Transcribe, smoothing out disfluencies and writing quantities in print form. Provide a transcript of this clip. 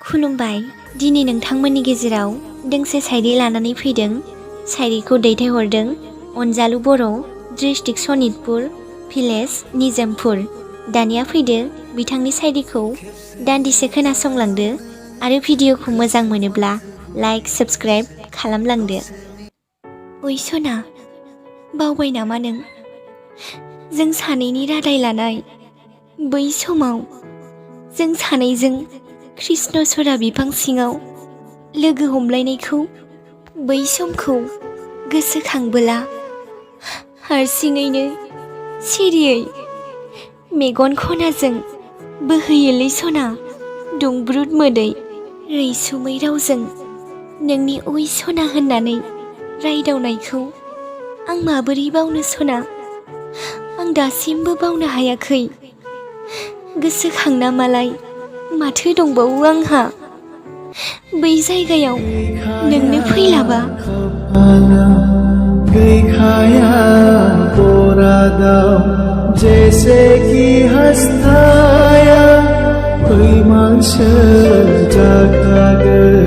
खुलुमबाय। दिनै नोंथांमोननि गेजेराव दोंसे शायरि लानानै फैदों। शायरिखौ दैथायहरदों अनजालु बर', डिस्ट्रिक्ट सनितपुर, भिलेज निजोमपुर। दानिया फैदो बिथांनि शायरिखौ दान्दिसे खोनासंलांदो आरो भिडिअखौ मोजां मोनोब्ला लाइक साबस्क्राइब खालामलांदो। ओइ सना, बावबाय नामा नों? जों सानैनि रादाय लानाय बै समाव जों सानैजों कृष्णचूड़ा बिफां सिङाव लोगो हमलायनायखौ, बै समखौ गोसोखांबोला हारसिङैनो सिरियै मेगन खनाजों बोहैयोलै सना दुंब्रुद मोदै। रैसुमै रावजों नोंनि ओइ सना होननानै रायदावनायखौ आं माबोरै बावनो सना? आं दासिमबो बावनो हायाखै। गोसोखांना मालाय माथो दंबावो आंहा। बै जायगायाव नोंनो फैलाबा गैखाया बरादाव जैसे कि हस्ताया फैमालसो जाखागोन।